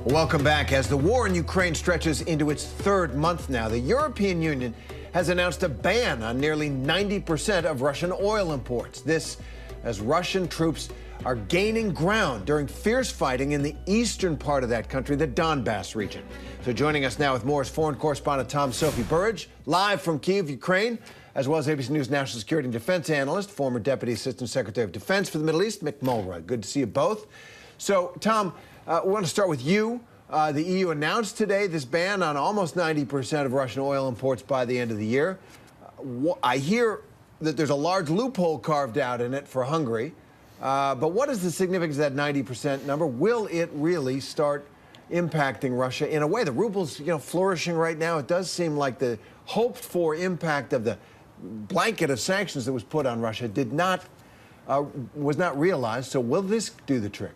Welcome back. As the war in Ukraine stretches into its third month now, the European Union has announced a ban on nearly 90% of Russian oil imports. This as Russian troops are gaining ground during fierce fighting in the eastern part of that country, the Donbass region. So joining us now with more is foreign correspondent Soufi Burridge, live from Kyiv, Ukraine, as well as ABC News national security and defense analyst, former Deputy Assistant Secretary of Defense for the Middle East, Mick Mulroy. Good to see you both. So, Tom, we want to start with you. The EU announced today this ban on almost 90% of Russian oil imports by the end of the year. I hear that there's a large loophole carved out in it for Hungary. But what is the significance of that 90% number? Will it really start impacting Russia in a way? The ruble's, flourishing right now. It does seem like the hoped-for impact of the blanket of sanctions that was put on Russia was not realized. So will this do the trick?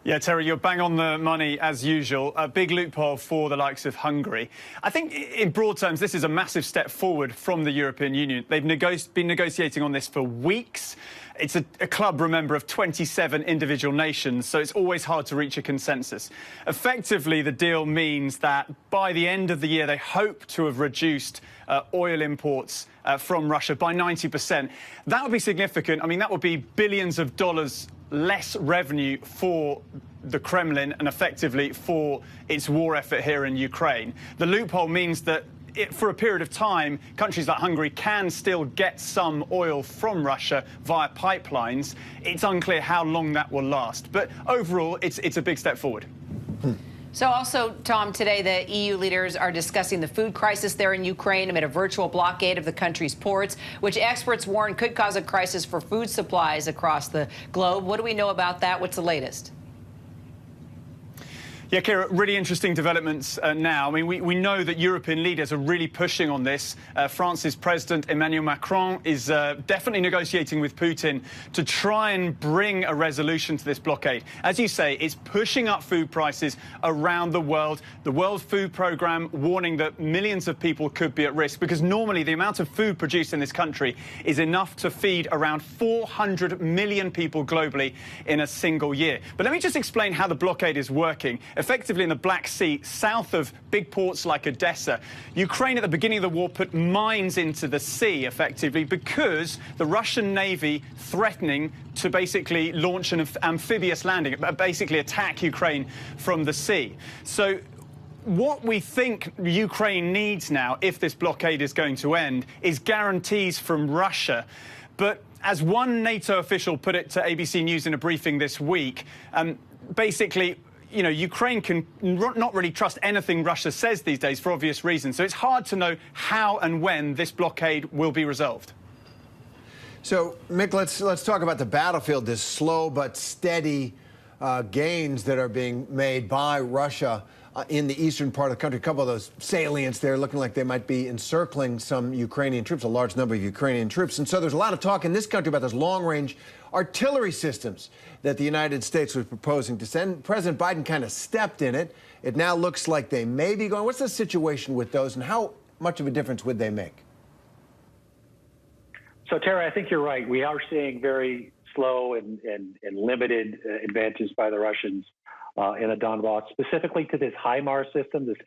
Yeah, Terry, you're bang on the money as usual. A big loophole for the likes of Hungary. I think in broad terms, this is a massive step forward from the European Union. They've been negotiating on this for weeks. It's a club, remember, of 27 individual nations, so it's always hard to reach a consensus. Effectively, the deal means that by the end of the year, they hope to have reduced oil imports from Russia by 90%. That would be significant. I mean, that would be billions of dollars less revenue for the Kremlin and effectively for its war effort here in Ukraine. The loophole means that for a period of time, countries like Hungary can still get some oil from Russia via pipelines. It's unclear how long that will last. But overall, it's a big step forward. So also, Tom, today the EU leaders are discussing the food crisis there in Ukraine amid a virtual blockade of the country's ports, which experts warn could cause a crisis for food supplies across the globe. What do we know about that? What's the latest? Yeah, Kira, really interesting developments now. I mean, we know that European leaders are really pushing on this. France's President Emmanuel Macron is definitely negotiating with Putin to try and bring a resolution to this blockade. As you say, it's pushing up food prices around the world. The World Food Programme warning that millions of people could be at risk because normally the amount of food produced in this country is enough to feed around 400 million people globally in a single year. But let me just explain how the blockade is working. Effectively in the Black Sea, south of big ports like Odessa, Ukraine at the beginning of the war put mines into the sea, effectively, because the Russian Navy threatening to basically launch an amphibious landing, basically attack Ukraine from the sea. So what we think Ukraine needs now, if this blockade is going to end, is guarantees from Russia. But as one NATO official put it to ABC News in a briefing this week, basically, Ukraine can not really trust anything Russia says these days for obvious reasons. So it's hard to know how and when this blockade will be resolved. So, Mick, let's talk about the battlefield, this slow but steady gains that are being made by Russia in the eastern part of the country. A couple of those salients there looking like they might be encircling some Ukrainian troops, a large number of Ukrainian troops. And so there's a lot of talk in this country about those long-range artillery systems that the United States was proposing to send. President Biden kind of stepped in it. It now looks like they may be going. What's the situation with those, and how much of a difference would they make? So, Terry, I think you're right. We are seeing very slow and limited advances by the Russians in the Donbass, specifically to this HIMARS system, this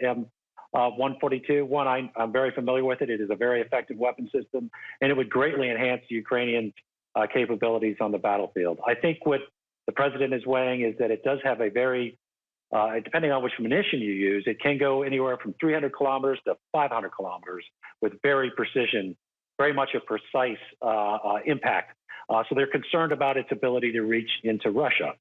M142. One, I'm very familiar with it. It is a very effective weapon system, and it would greatly enhance the Ukrainian capabilities on the battlefield. I think what the president is weighing is that it does have a very, depending on which munition you use, it can go anywhere from 300 kilometers to 500 kilometers with very precision, very much a precise impact. So they're concerned about its ability to reach into Russia.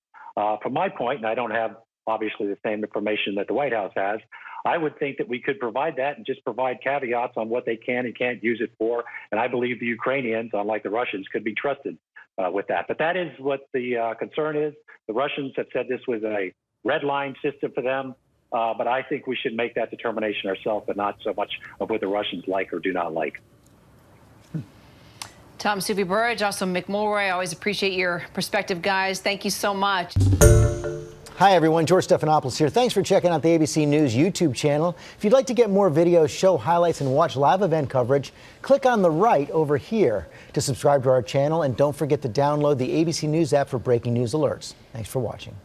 From my point, and I don't have obviously the same information that the White House has, I would think that we could provide that and just provide caveats on what they can and can't use it for. And I believe the Ukrainians, unlike the Russians, could be trusted with that. But that is what the concern is. The Russians have said this was a red line system for them. But I think we should make that determination ourselves, but not so much of what the Russians like or do not like. Tom, Soufi, Burridge, also Mick Mulroy. I always appreciate your perspective, guys. Thank you so much. Hi, everyone. George Stephanopoulos here. Thanks for checking out the ABC News YouTube channel. If you'd like to get more videos, show highlights, and watch live event coverage, click on the right over here to subscribe to our channel. And don't forget to download the ABC News app for breaking news alerts. Thanks for watching.